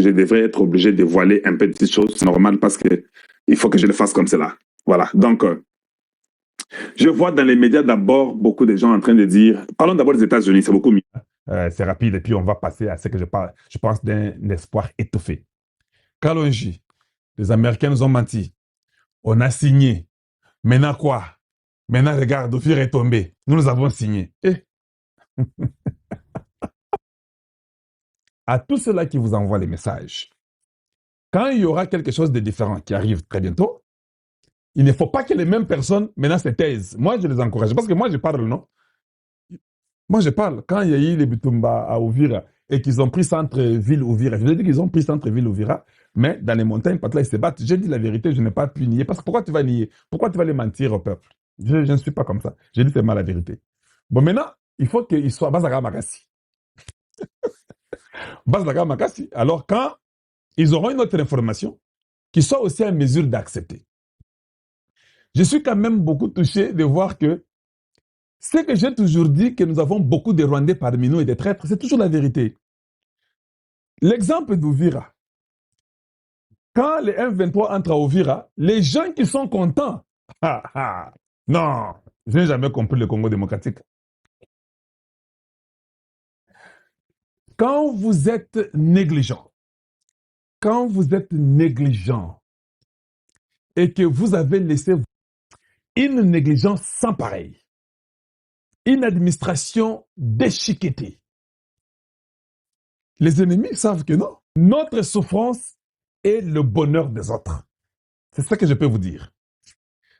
je devrais être obligé de voiler un peu de petites choses. C'est normal parce que il faut que je le fasse comme cela. Voilà. Donc, je vois dans les médias d'abord beaucoup de gens en train de dire, parlons d'abord des États-Unis, c'est beaucoup mieux. C'est rapide et puis on va passer à ce que je pense d'un espoir étoffé. Kalonji, les Américains nous ont menti. On a signé. Maintenant quoi? Maintenant, regarde, Ophir est tombé. Nous avons signé. À tous ceux-là qui vous envoient les messages, quand il y aura quelque chose de différent qui arrive très bientôt, il ne faut pas que les mêmes personnes maintenant se taisent. Moi, je les encourage. Parce que moi, je parle, non? Moi, je parle. Quand il y a eu les Bitumba à Ouvira et qu'ils ont pris centre-ville Ouvira, je veux dire qu'ils ont pris centre-ville Ouvira, mais dans les montagnes, là, ils se battent. J'ai dit la vérité, je n'ai pas pu nier. Parce que pourquoi tu vas nier? Pourquoi tu vas les mentir au peuple? Je ne suis pas comme ça. J'ai dit seulement la vérité. Bon, maintenant, il faut qu'ils soient Bazara Makassi. Bazara Makassi. Alors, quand ils auront une autre information, qu'ils soient aussi en mesure d'accepter. Je suis quand même beaucoup touché de voir que ce que j'ai toujours dit, que nous avons beaucoup de Rwandais parmi nous et des traîtres, c'est toujours la vérité. L'exemple d'Ouvira. Quand les M23 entrent à Ouvira, les gens qui sont contents, non, je n'ai jamais compris le Congo démocratique. Quand vous êtes négligent et que vous avez laissé une négligence sans pareil, une administration déchiquetée, les ennemis savent que non. Notre souffrance est le bonheur des autres. C'est ça que je peux vous dire.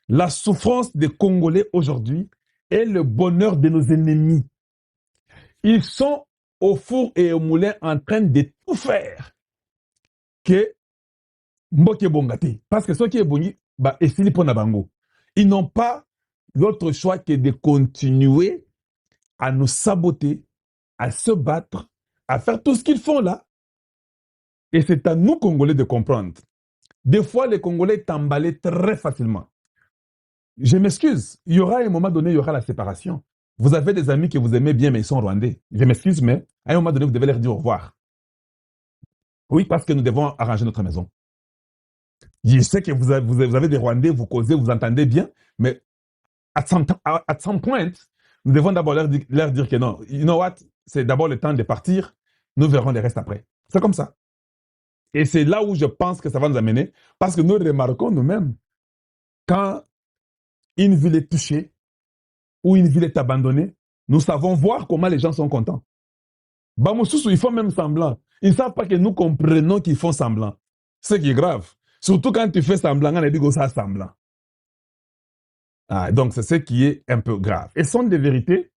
La souffrance des Congolais aujourd'hui est le bonheur de nos ennemis. Ils sont au four et au moulin en train de tout faire que Mboke Bongate. Parce que ceux qui est bongi, ils n'ont pas d'autre choix que de continuer à nous saboter, à se battre, à faire tout ce qu'ils font là. Et c'est à nous, Congolais, de comprendre. Des fois, les Congolais t'emballent très facilement. Je m'excuse. Il y aura un moment donné, il y aura la séparation. Vous avez des amis que vous aimez bien, mais ils sont rwandais. Je m'excuse, mais à un moment donné, vous devez leur dire au revoir. Oui, parce que nous devons arranger notre maison. Je sais que vous avez des Rwandais, vous causez, vous entendez bien, mais at some point, nous devons d'abord leur dire que non, you know what, c'est d'abord le temps de partir, nous verrons le reste après. C'est comme ça. Et c'est là où je pense que ça va nous amener, parce que nous remarquons nous-mêmes, quand une ville est touchée, ou une ville est abandonnée, nous savons voir comment les gens sont contents. Bamoussoussou, ils font même semblant. Ils ne savent pas que nous comprenons qu'ils font semblant. Ce qui est grave. Surtout quand tu fais semblant, on a dit que ça semblant. Donc, c'est ce qui est un peu grave. Et ce sont des vérités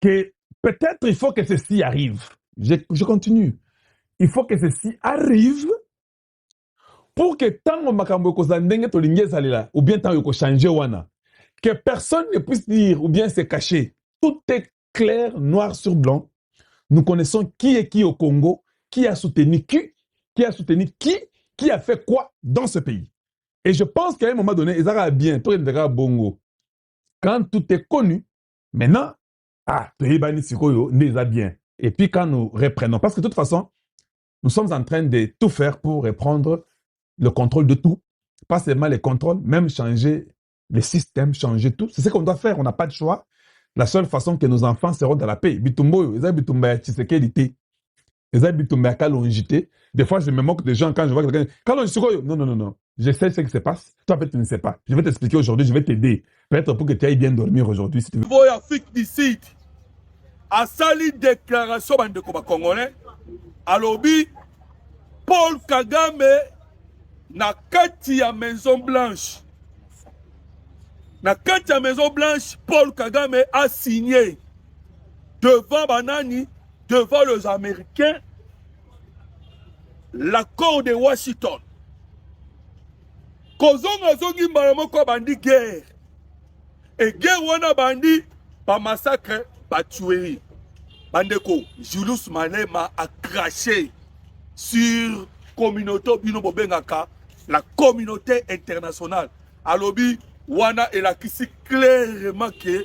que peut-être il faut que ceci arrive. Je continue. Il faut que ceci arrive pour que tant makambo kozandenge tolingue salila ou bien tant yoko changer wana que personne ne puisse dire ou bien se cacher. Tout est clair, noir sur blanc. Nous connaissons qui est qui au Congo, qui a soutenu qui a soutenu qui a fait quoi dans ce pays. Et je pense qu'à un moment donné, ils auront bien, tout est bongo. Quand tout est connu, maintenant, bien. Et puis quand nous reprenons, parce que de toute façon, nous sommes en train de tout faire pour reprendre le contrôle de tout. Pas seulement les contrôles, même changer les systèmes, changer tout. C'est ce qu'on doit faire, on n'a pas de choix. La seule façon que nos enfants seront dans la paix. Bitumbo, ils ont bitumba Tshisekedi. Ils ont bitumba Kalonjité. Des fois, je me moque des gens quand je vois quelqu'un. Kalonjité, non. Je sais ce qui se passe. Toi, peut-être, tu ne sais pas. Je vais t'expliquer aujourd'hui, je vais t'aider. Peut-être pour que tu ailles bien dormir aujourd'hui, si tu veux. Voy Afrique du Sud. A sali déclaration de Congolais. Alobi, Paul Kagame na kati ya Maison Blanche. Na kati ya Maison Blanche, Paul Kagame a signé devant Banani, devant les Américains, l'accord de Washington. Kozonga zongi maramoko bandi guerre. Et guerre wana bandi ba massacre, ba tuerie. Bandeko, Julius Malema a craché sur communauté bino bobengaka, la communauté internationale. Alobi wana et la kisi clairement que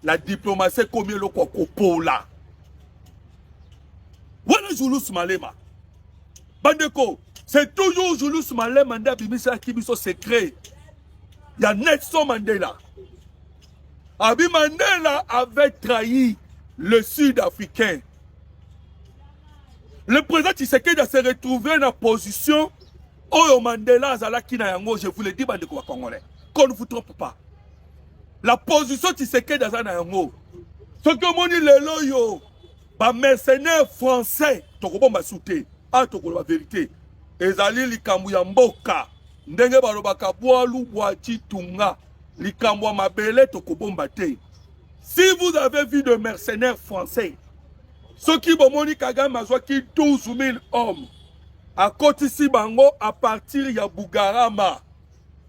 la diplomatie comme le kokopola. Wana Julius Malema. Bandeko, c'est toujours Julius Malema Ndabimisa qui biso secret. Il y a Nelson Mandela. Abi Mandela avait trahi le Sud-Africain. Le président Tshisekedi s'est retrouvé dans la position où Mandela Zalaki na yango, je vous le dis, bandeko congolais. Qu'on ne vous trompe pas. La position Tshisekedi na yango. Ce que mon dit le loyo, ba mercenaires français, tokobon ba souté, a tokolo la vérité. Ezali likambu ya mboka, ndenge balobaka boalu boati tunga, likambu ya mabele tokobon te. Si vous avez vu de mercenaires français, ceux qui bomoni Kagame azwaki 12 000 hommes, à Kotisi Bango à partir ya Bugarama.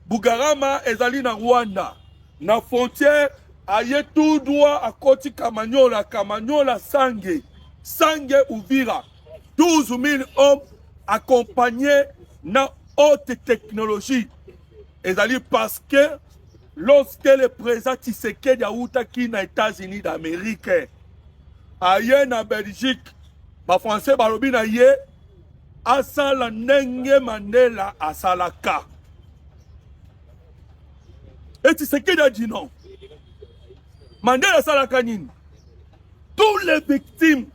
Bugarama ezali na Rwanda. Na frontière, aye tout droit à Koti Kamanyola, Kamanyola Sange. Sange Uvira. 12 000 hommes accompagnés na haute technologie. Ezali parce que lorsque le président Tshisekedi a outaki na États-Unis d'Amérique, aye na Belgique, ba français balobi na ye, asala ndenge Mandela asalaka. Et Tshisekedi a dit non. Mandela asalaka nini? Tous les victimes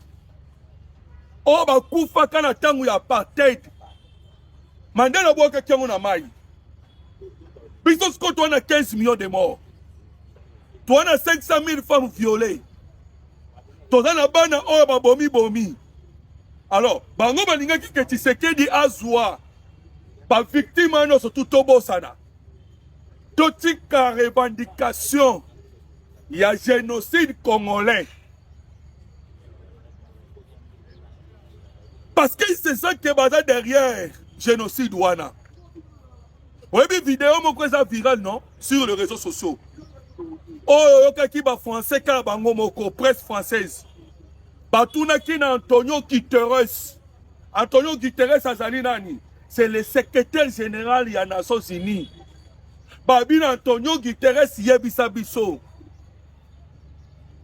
o bakufa kana tangu ya apartheid. Mandela boka kiango na mai. Biso siko tu as 15 millions de morts. Tu as 500 000 femmes violées. Tu as bana oyo babomi bomi. Alors, bango balinga ki ke Tshisekedi azwa ba victime ano surtout tobo sana. Totika revendication ya génocide congolais. Parce que c'est ça qui est basé derrière génocide wana. Vous avez vu vidéo moko eza viral non sur les réseaux sociaux. Oh yoka ba français ka bango moko presse française. Batuna ki na Antonio Guterres. Antonio Guterres azali nani? C'est le secrétaire général ya Nations Unies. Babina Antonio Guterres yebisa biso.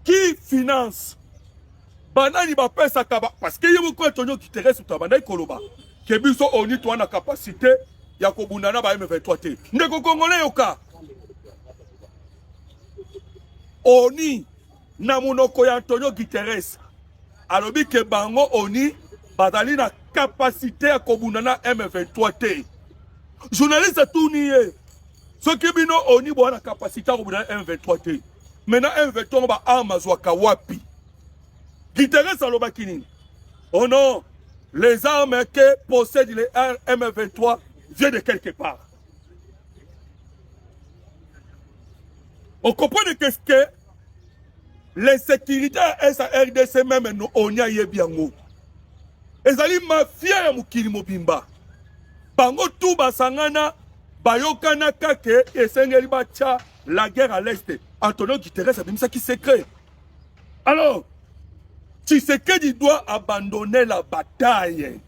Qui finance? Banani ba pesa kaba parce que yebo Antonio Guterres utabanda ikoloba. Kebiso oni to na capacité ya kobundana ba M23 te. Ndeko Congolais yoka. Oni na munoko ya Antonio Guterres. Alobi ke bango oni bazali na capacité ya kobundana M23 te. Journaliste tout nié. Ce qui bino oni bo na capacité ya kobundana M23 te. Maintenant M23 ba armes wapi. Guterres aloba kinini. Oh non, les armes que possèdent les M23 viennent de quelque part. On comprend qu'est-ce que les sécuritaires SARDC même nous on y a yebiango. Ezali mafia ya mukili mobimba. Bango tout basangana bayokana kake esengeli bacha la guerre à l'est. Antonio Guterres a mis ça qui secret. Alors, Tshisekedi doit abandonner la bataille.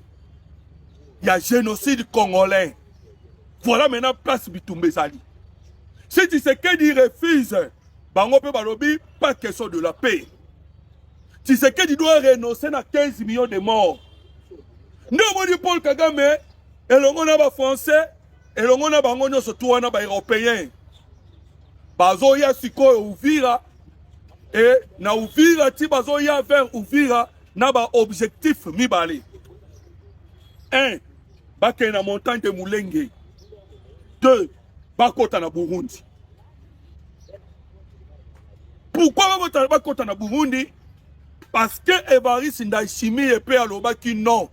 Il y a génocide congolais. Voilà maintenant place Bitumbe Zali. Si Tshisekedi refuse, bango pe balobi, pas question de la paix. Tshisekedi doit renoncer à 15 millions de morts. Nous avons dit Paul Kagame, et l'on a ba français, et l'on a bango surtout on a ba européens. Bazo ya siko Uvira, et na Uvira ti bazo ya vers Uvira na ba objectif mibale. 1. Bake na montagne de Mulenge. 2. Bakota na Burundi. Pourquoi bakota na Burundi? Parce que Evariste Ndayishimiye et Père Lobaki non.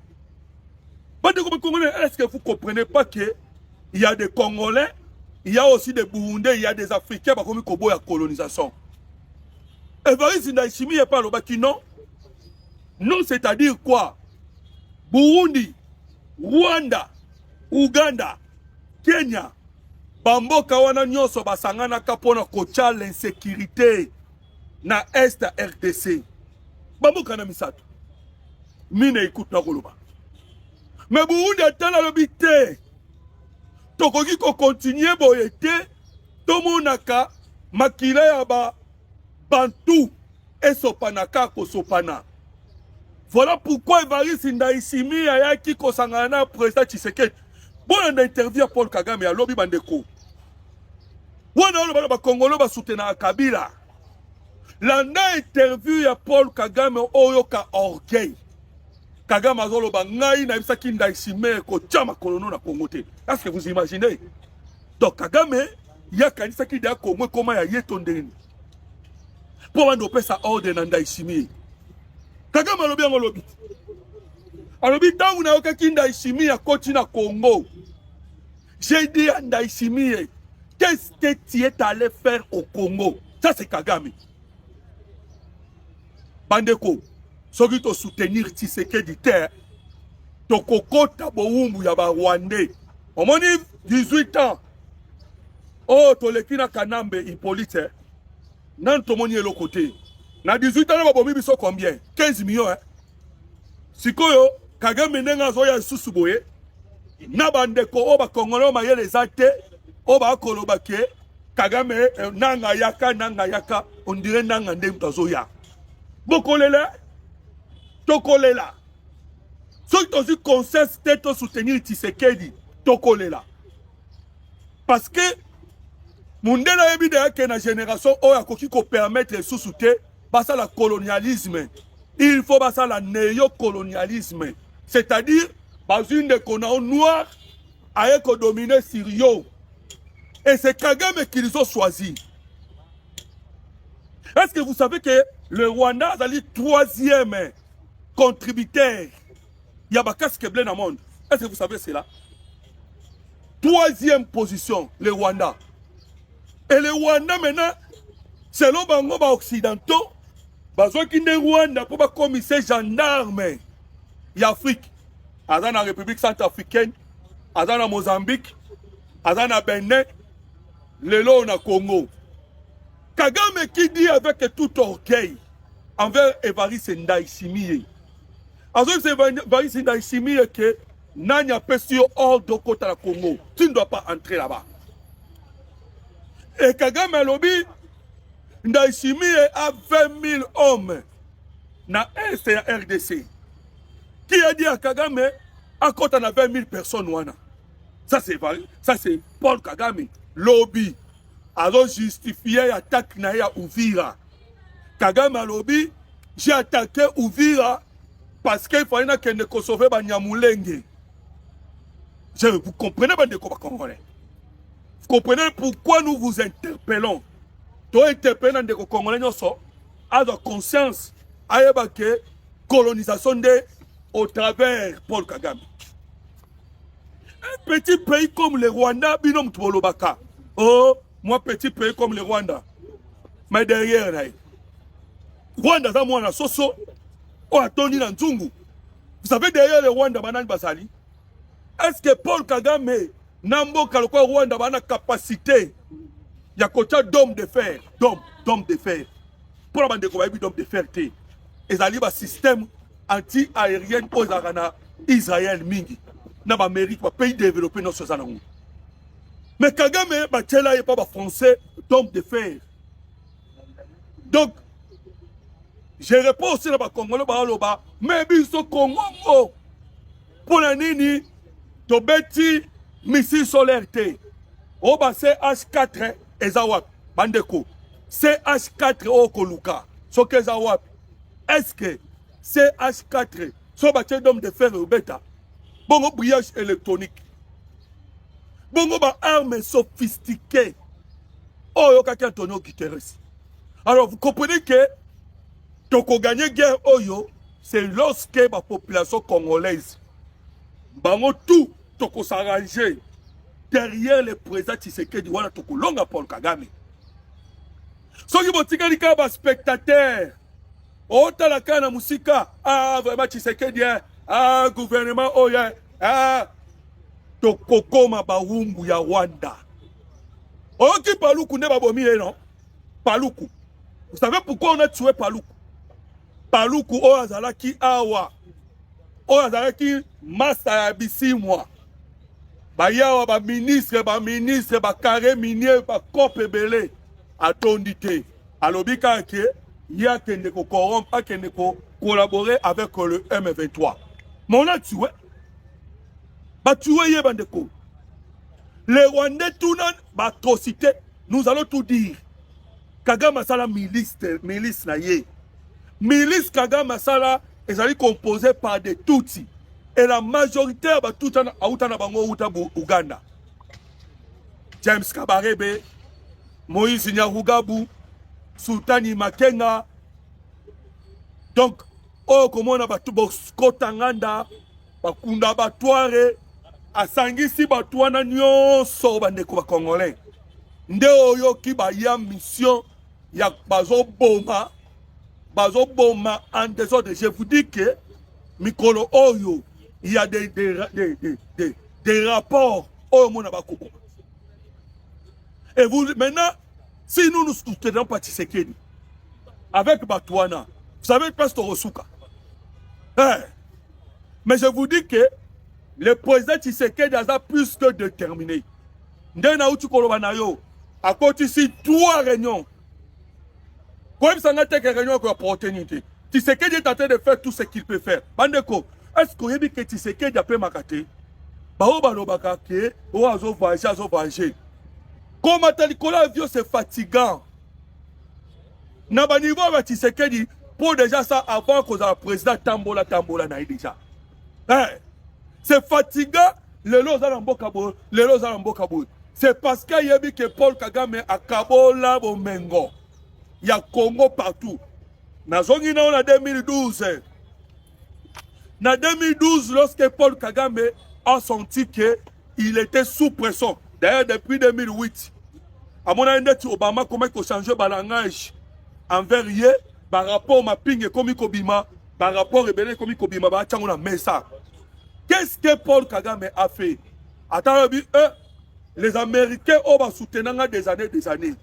Est-ce que vous ne comprenez pas qu'il y a des Congolais, il y a aussi des Burundais, il y a des Africains qui ont commis la colonisation? Evariste Ndayishimiye et Père Lobaki non. Non, c'est-à-dire quoi? Burundi, Rwanda, Uganda, Kenya, Bamboka wana nyonso basangana kapona kocha l'insécurité na Est RDC. Bamboka na misato. Mine écoute na koloba. Mais Burundi atala lobité. Tokoki ko continuer boyete tomonaka makila ya ba Bantu esopanaka ko sopana. Voilà pourquoi Evariste Ndayishimiye ayaki kosangana na président Tshisekedi. Bon, on a interview à Paul Kagame à Lobby Bandeko. Bon, on a Congolais ba soutenir Kabila. Landa interview à Paul Kagame oyoka orgueil. Kagame azolo ba ngai na bisaki Ndayishimiye ko chama kolono na Congo te. Est-ce que vous imaginez? Donc Kagame ya kanisa ki da Congo comment ya yetondeni. Pour bando pesa ordre na Ndayishimiye. Kagame alobi yango lobi. Alobi tangu na yoka Ndayishimiye akoti na Congo. J'ai dit à Ndayishimiye, qu'est-ce que tu es allé faire au Congo? Ça c'est Kagame. Bandeko, soki to soutenir Tshisekedi terre, to kokota boumbu ya ba Rwandais. On m'a dit 18 ans. Oh, to lekina Kanambe Hippolyte. Nan to moni le côté. Na 18 ans, ba biso combien? 15 millions, hein? Sikoyo, Kagame nenga zoya susuboye. Na bandeko oba Congolais ma yele zate, oba koloba ke Kagame nanga yaka, on dirait nanga ndem tazoya. Bokolela, tokolela. Ceux qui ont eu conseil, c'était de soutenir Tshisekedi, tokolela. Parce que, Mundela ebide que la génération oya koki ko permettre sous-souter, basa la colonialisme. Il faut basa la néocolonialisme. C'est-à-dire, bas une de connards noirs a dominé Syrio. Et c'est Kagame qu'ils ont choisi. Est-ce que vous savez que le Rwanda a le troisième contributeur? Il y a pas casque bleu dans le monde. Est-ce que vous savez cela? Troisième position, le Rwanda. Et le Rwanda maintenant, selon les occidentaux, besoin qu'il y ait Rwanda pour pas commissaire gendarme. Il y a Afrique. Dans la République centrafricaine, dans la Mozambique, dans la Bénin, le long na Congo. Kagame qui dit avec tout orgueil envers Evariste Ndayishimiye. Envers Evariste Ndayishimiye que Nanya Pessio hors de côté la Congo. Tu ne dois pas entrer là-bas. Et Kagame a lobby, Ndayishimiye a 20 000 hommes dans la RDC. Qui a dit à Kagame, à côté de 20 000 personnes, ça c'est Paul Kagame. Lobby. Alors justifié l'attaque na Uvira. Kagame a lobby, j'ai attaqué Uvira parce qu'il fallait que ne Kosovo Banyamulenge. Vous comprenez pas de quoi Congolais. Vous comprenez pourquoi nous vous interpellons. Toi interpellons de Congolais à la conscience à la colonisation au travers Paul Kagame. Un petit pays comme le Rwanda, binom Tbolobaka. Oh, moi petit pays comme le Rwanda. Mais derrière, Rwanda, ça moi, Soso, oh, Tony Nzungu. Vous savez, derrière le Rwanda, Banan Basali, est-ce que Paul Kagame, Nambo Kalokwa Rwanda, a la capacité, il y a côté d'homme de fer, d'homme de fer. Pour la bande de Kobaïbi, d'homme de fer, et ça a un système anti-aérien pour Israël Mingi. Dans l'Amérique, le pays développé dans ce pays. Mais Kagame, il n'est pas français, d'homme de fer. Donc, je réponds aussi à Congolais, mais ils sont Congo. Pour la nini, to beti missile solaire te. Oba CH4 ezawap, bandeko. CH4 okoluka. Soke ezawap. Est-ce que CH4, so bâti d'homme de fer bêta, bongo brillage électronique, bongo ba armes sophistiquées, oh yo kaki Antonio Guterres. Alors vous comprenez que toko gagner guerre oyo, c'est lorsque la population congolaise, bango tout toko s'arranger derrière le président Tshisekedi wana toko longa Paul Kagame. Soki botika lika ba spectateur. Oh, t'as la canne à Moussika. Ah, vraiment, Tshisekedi, ah, gouvernement, oh, yeah, ah, Tokokoma Baumbu ya Rwanda. Oh, qui Paluku n'est pas bomi, non? Paluku. Vous savez pourquoi on a tué Paluku? Paluku, oh, Azalaki Awa. Oh, Azalaki Massa Abisimwa. Bayawa, ba ministre, ba carré minier, ba cop belé. Attendite. Alobika, il y a qui ne corrompre, qui ne collaborer avec le M23. Mais on a tué. Bah tué yé bandeko. Les Rwandais tout non, atrocité. Nous allons tout dire. Kagame Masala milice na ye. Milice Kagame Masala est composée par des Tutsis. Et la majorité de Tutsis est Ouganda. James Kabarebe, Moïse Nyarugabu, Sultani Makenga. Donc, oh, comment on a battu Skotanganda, Bakunda Batouare, Asangisi Batouana Nyonso bandeko ba Congolais. Nde oyo ki ba ya mission ya bazo boma en désordre. Je vous dis que Mikolo oyo, il y a des rapports oyo mona bakoko. Et vous maintenant, si nous nous soutenons pas Tshisekedi avec Batouana, vous savez presque Rosuka. Hein? Mais je vous dis que le président Tshisekedi a plus que déterminé. Ndena utu kolobanayo. À côté ici, 3 réunions. Comme ça n'a été que réunion pour opportunité. Tshisekedi est en train de faire tout ce qu'il peut faire. Bandeko, est-ce qu'on a dit que Tshisekedi a pu m'accater? Bao balo bakake, ou azo voyager. Comme Nicolas Vio, c'est fatigant. N'a niveau avec Tshisekedi, pour déjà ça, avant que le président Tambola n'a déjà. Hein? C'est fatigant, les lots à l'ambokabo, les lots à l'ambokabo. C'est parce qu'il y a eu que Paul Kagame a Kabola Bomengo. Il y a Congo partout. Dans 2012. En 2012, lorsque Paul Kagame a senti qu'il était sous pression. D'ailleurs, depuis 2008, à mon avis, Obama comment il a changé le langage envers lui, par rapport à Ping et Komi Kobima, par rapport à Rebelle Komi Kobima, qu'est-ce que Paul Kagame a fait? Attends, les Américains ont soutenu des années.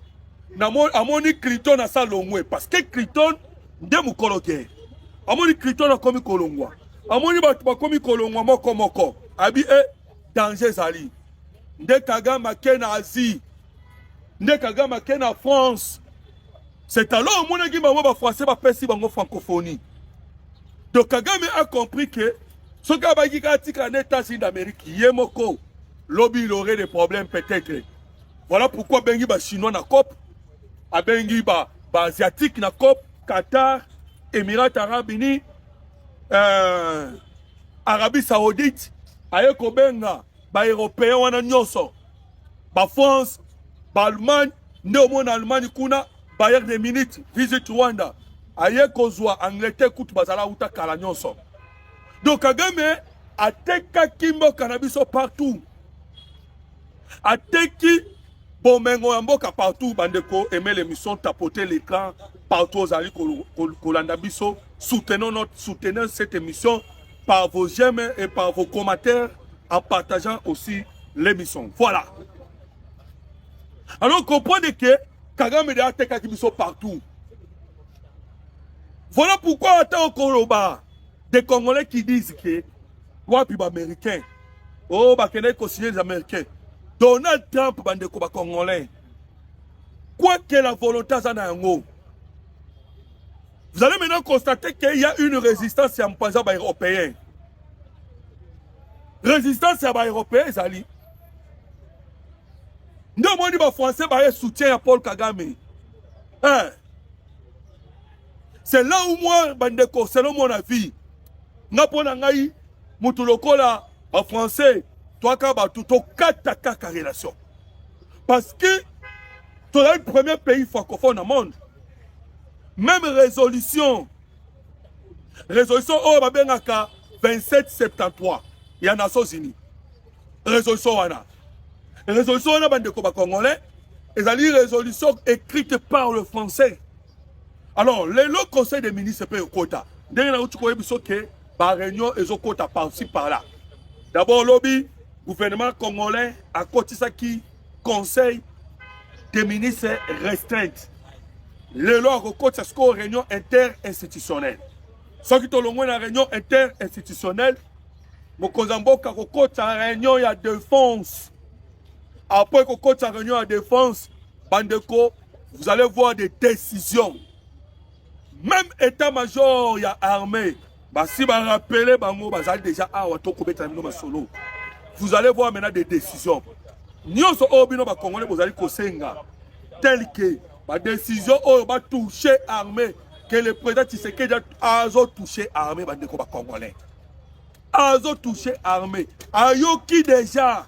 Amoni Clinton a ça longwe parce que Clinton de mukologue. Amoni Clinton a komi kolongwa. Amoni ba komi kolongwa moko. Abi danger zali. Nde Kagame Kena Asie. Nde Kagame Kena France. C'est alors mon équipe ba français ba pesi bango francophonie. Donc Kagame a compris que ce qui a été en États-Unis d'Amérique, Yemoko, lobby il aurait des problèmes peut-être. Voilà pourquoi Bengi ba chinois na COP, a Bengi ba asiatique na COP, Qatar, Émirats Arabes Unis, Arabie Saoudite, ayeko benga ba européen wana nyonso, ba France, ba Allemagne, nde mon Allemagne kuna Bayern de Munich, visite Rwanda, ayeko zwa Angleterre kutu bazala uta kala nyonso. Donc Kagame a teka kimbo cannabis partout. A teki bomengo yamboka partout bandeko aimer l'émission tapoter l'écran partout aux ali kolanda biso soutenez cette émission par vos j'aime et par vos commentaires en partageant aussi l'émission. Voilà. Alors comprenez que Kagame a teka biso partout. Voilà pourquoi attends Koloba des Congolais qui disent que wapi ba américain oh ba kene ko signer les américains Donald Trump bandeko ba Congolais quoi que la volonté zana yango vous allez maintenant constater qu'il y a une résistance à mpaza ba européen résistance à ba européen zali ndo moni ba français ba soutien à Paul Kagame hein c'est là où moi bandeko selon mon avis Napona ngai mutu lokola en français toi ka ba tout kaka relation parce que tu es le premier pays francophone au monde même résolution oh babengaka 2773 il y a Nations Unies résolution wana bandeko ba congolais ezali résolution écrite par le français alors le conseil des ministres peut kota ndenge na utu ko yebiso ke par réunion et zokota par-ci par-là. D'abord, lobby, gouvernement congolais a côté ça qui conseil des ministres restreintes. Le loi côté ça réunion interinstitutionnelle. Ce qui est la réunion interinstitutionnelle, mon Kozamboka côté sa réunion il y a défense. Après côté sa réunion à défense, bandeko, vous allez voir des décisions. même état-major ya armée, bah si bah rappeler bango bah ça déjà ah wato kobeta mino masolo. Vous allez voir maintenant des décisions. Nyonso obino ba congolais vous allez kosenga tel que ba décision oh ba toucher armée que le président Tshisekedi a touché armée ba ndeko ba congolais. Azo touché armée. Ayoki déjà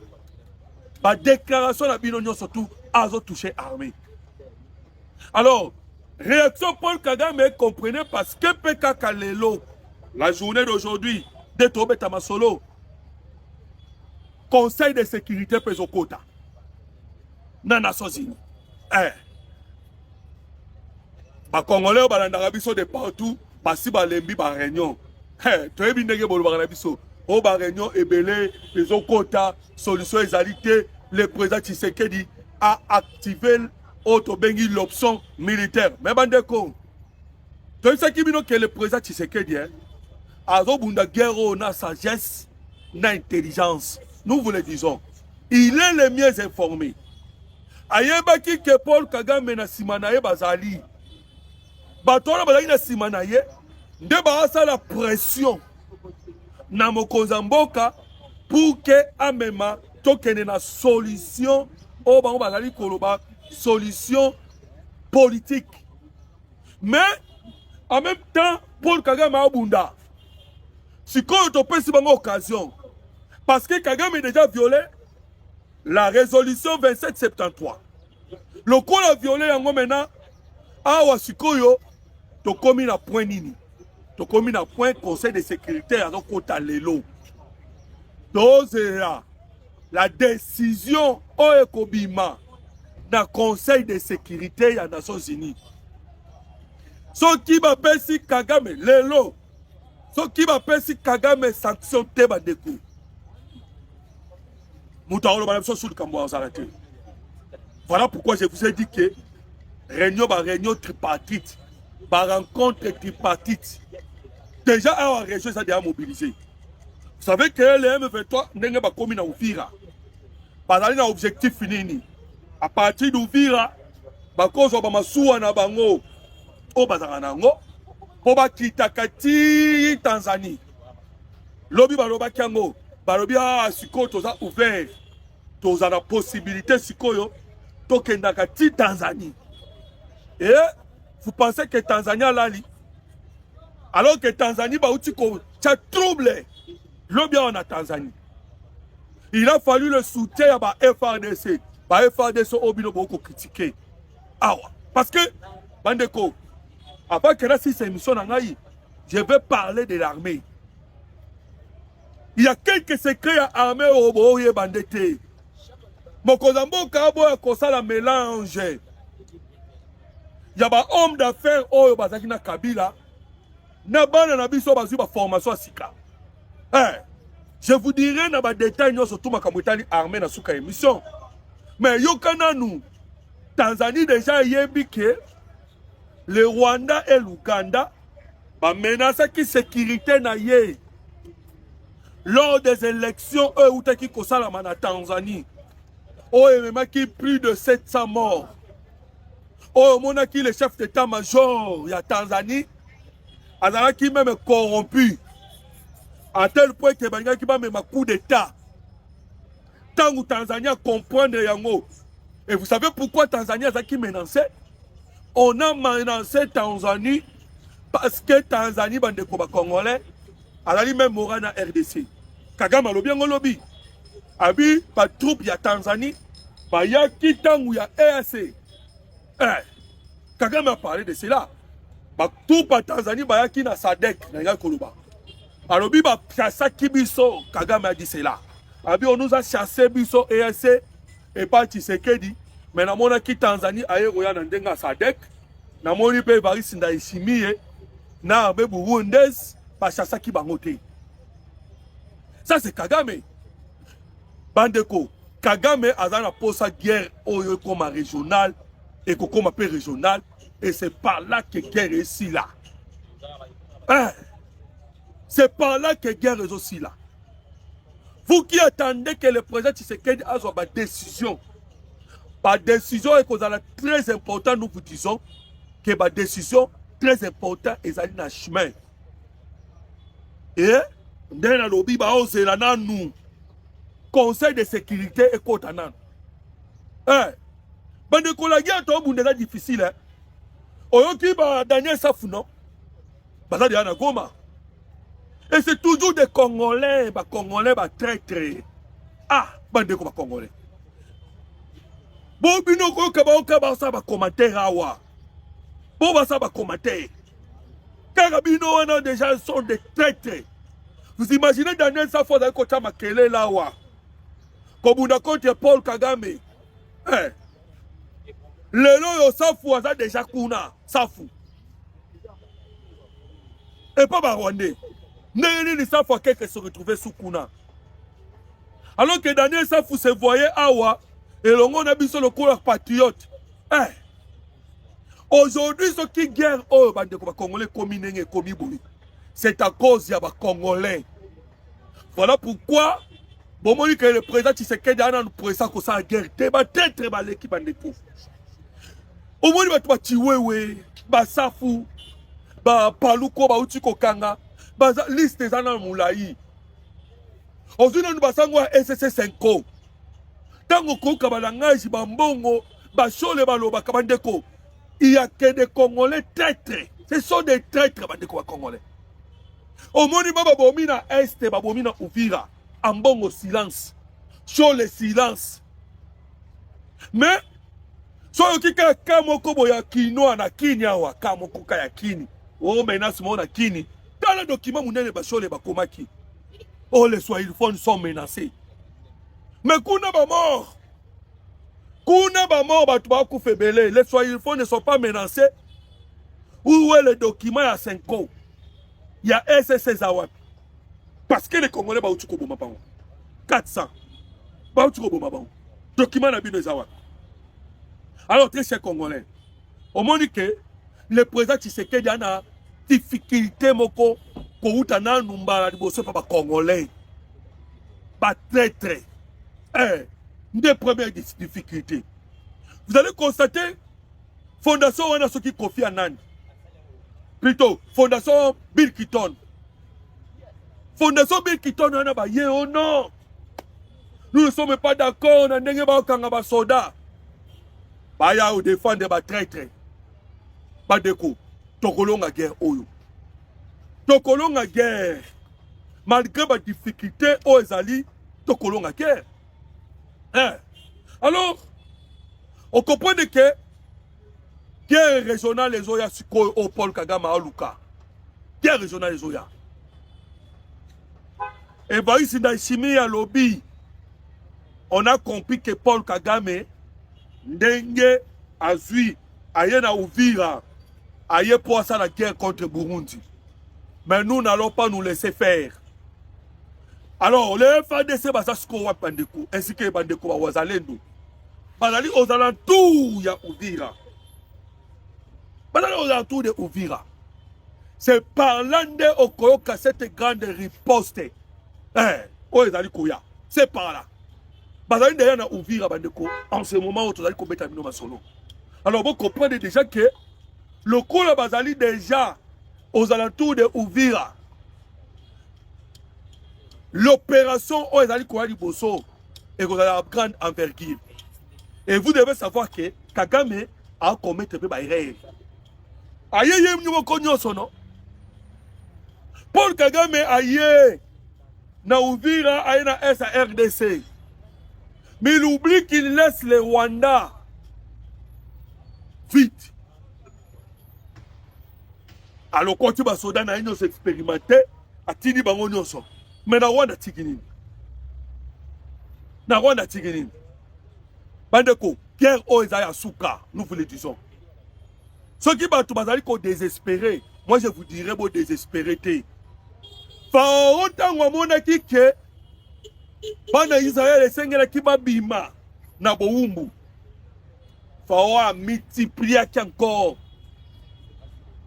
ba déclaration na bino nyonso tout azo touché armée. Alors réaction Paul Kagame, comprenez parce que PK Kalelo, la journée d'aujourd'hui, de Tobeta Masolo, Conseil de sécurité Pesokota, dans Nations Unies. Les Congolais, ils de partout, ils ont lembi ba réunion. Tu es bien négé bolo ba biso. O ba réunion ebelé, Pesokota, solution égalité, le président Tshisekedi a activé l'option militaire. Mais bandeko, tu sais qui que le président Tshisekedi a une guerre, na sagesse, na intelligence. Nous vous le disons. Il est le mieux informé. Ayebaki que Paul Kagame na simanaye bazali. Batona bazali na simanaye. Nde baasa la pression na mokonzamboka pour que amema tokene na solution au bango bazali koloba solution politique. Mais en même temps, Paul Kagame a abunda. Si quand on peut une occasion, parce que Kagame a déjà violé la résolution 2773. Le coup a violé en maintenant, awa sikoyo, to komi na point nini. To komi na point conseil de sécurité à kota lelo. Dozera la décision oekobima dans le Conseil de sécurité des Nations Unies. Ce qui m'appelle si Kagame, lelo, ce qui m'appelle si Kagame sanction Teba Dekou. Voilà pourquoi je vous ai dit que réunion tripartite, rencontre tripartite, déjà à la région, ça a déjà mobilisé. Vous savez que le M23 n'est pas commis dans Ouvira. Pas d'aller dans l'objectif fini. À partir d'Ouvira, bakozo bamasuwa na bango o bazanga nango po bakita kati Tanzanie. Lobi baloba kiango, balobi sikoyo toza ouvert. Toza na possibilité sikoyo tokenda kati Tanzanie. Et vous pensez que Tanzanie a lali? Alors que Tanzanie ba uti ko tcha trouble. Lobi en Tanzanie. Il a fallu le soutien à la FRDC. La FRDC a beaucoup critiqué. Parce que, Bandeko, avant que la émission, je vais parler de l'armée. Il y a quelques secrets à l'armée au Bandete. Mon Kozambo Kabo a la mélange. Il y a des hommes d'affaires au Bazakina Kabila. Nabana Nabiso Bazuba formation à Sika. Je vous dirai dans les détails surtout ma kamutali armée dans souka émission. Mais yokana nous Tanzanie déjà yebike le Rwanda et l'Ouganda ba menacer qui sécurité na ye lors des élections où qui kosala na Tanzanie. Oh et qui plus de 700 morts. Oh mona qui le chef d'état-major ya Tanzanie azala qui même corrompu. À tel point que Banga qui va même un coup d'état. Tant que Tanzanie comprendre yango. Et vous savez pourquoi Tanzanie a qui menacé? On a menacé Tanzanie parce que Tanzanie bande koba congolais a même mora na RDC. Kagame lobi ngo lobi. Abi pa troupe ya Tanzanie ba ya ki tangu ya EAC. Kagame a parlé de cela. Ba troupe à Tanzanie ba ya ki na SADC na ya koloba. Alors, il a chassé Kibiso, Kagame a dit cela. On nous a chassé Biso EAC et pas Tshisekedi. Mais nous avons quitté Tanzanie, Aéroya Nandenga Sadek. Nous avons dit que Varis Ndaïsimi, nous avons Burundais, pas chassé Kibangote. Ça, c'est Kagame. Bandeko, Kagame a posé sa guerre au coma régional et au coma régional. Et c'est par là que la guerre est ici là. C'est par là que la guerre est aussi là. Vous qui attendez que le président Tshisekedi a une décision, par décision est très important, nous vous disons que la décision très important ezali na chemin. Et ndenge na lobi baozela nanu conseil de sécurité ekota nanu. Bandeko la guerre tobunda eza difficile. Oyoki ba Daniel Safu non? Bazali na Goma. Et c'est toujours des Congolais, ba Congolais ba traître. Ah, bandeko ba Congolais. Bon bino ko ka ba sa ba commentaire awa. Bon ba sa ba commentaire. Carabino wana déjà sont des traîtres. Vous imaginez Daniel Safu dans côté makele là wa. Kobunda contre Paul Kagame. Lelo yo Safu aza déjà kuna, Safu. Et pas Barwandais. Neni Safu a quelqu'un se retrouver sous kuna. Alors que Daniel Safu se voyait awa et l'on a vu sur le couleur patriote. Aujourd'hui, ce qui guerre oh bande ko Congolais komi nenge komi boui. C'est à cause ya ba Congolais. Voilà pourquoi bon moi que le président Tshisekedi a nous président ko sa guerre te ba très ba l'équipe bande ko. Au moins ba to chiwewe ba Safu ba paluko ba uti kokanga ba liste zana mulai. Ozuna nous basangwa SSC 5. Tango ko kabalangaji ba mbongo ba chole ba loba kabandeko. Il y a que des Congolais traîtres. Ce sont des traîtres bandeko Congolais. Au moni baba bomina est baba bomina Uvira. Ambongo silence. Chole silence. Mais soyo kika kamoko boya kino na kinya wa kamoko kaya kini. Oh menace mo na kini. Dans le document munene ba chole ba komaki. Oh les Swahilophones sont menacés. Mais kuna ba mort. Kuna ba mort ba tuba ku febele. Les Swahilophones ne sont pas menacés. Où est le document à 5 ans? Il y a SSC Zawap. Parce que les Congolais ba utuko boma pango. 400. Ba utuko boma pango. Document na bino Zawap. Alors très chers Congolais. Au moment que le président Tshisekedi a une difficulté moko ko utana numbala liboso pa ba Congolais. Ba traître. Une des premières difficultés. Vous allez constater fondation wana soki Kofi Annan. Plutôt fondation Bill Clinton. Fondation Bill Clinton wana ba ye oh non. Nous ne sommes pas d'accord na ndenge ba kanga ba soda. Ba ya ou défendre ba traître. Ba deko tokolonga guerre oyo. Tokolonga guerre. Malgré ba difficulté o ezali tokolonga guerre. Alors, on comprend que guerre régionale les Oya Suko au Paul Kagame à Luka. Guerre régionale les Oya. Et bah ici dans Chimie à lobby, on a compris que Paul Kagame ndenge azui aye na Uvira aye pour ça la guerre contre Burundi. Mais nous n'allons pas nous laisser faire. Alors, les FADC Basasko Wapandeko, ainsi que Bandeko Wazalendo, Bazali aux alentours ya Uvira. Bazali aux alentours de Uvira. C'est par là que Okoyoka cette grande riposte. Ozali Koya. C'est par là. Bazali derrière na Uvira Bandeko. En ce moment où tu as commettre un minimum solo. Alors, vous comprenez déjà que le coup de Bazali déjà aux alentours de Uvira. L'opération Oezali Kouali Bosso est de grande envergure. Et vous devez savoir que Kagame a commis un peu de rêve. Aïe, Paul Kagame aïe, na Uvira aïe na SARDC. Mais il oublie qu'il laisse le Rwanda vite. Alors quand tu vas soda na une expérimenté, à Tini Bango Nyoso. Mais na Rwanda tiginin. Na Rwanda tiginin. Bandeko, guerre Oezaya Souka, nous vous le disons. Ceux qui battent bazali ko désespéré, moi je vous dirais bon désespéré. Pharaon tangwa mona kike bana Israël esengela ki babima na boumbu. Pharaon a multiplié encore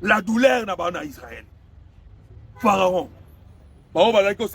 la douleur na bana Israël. Pharaon. Pharaon bazali ko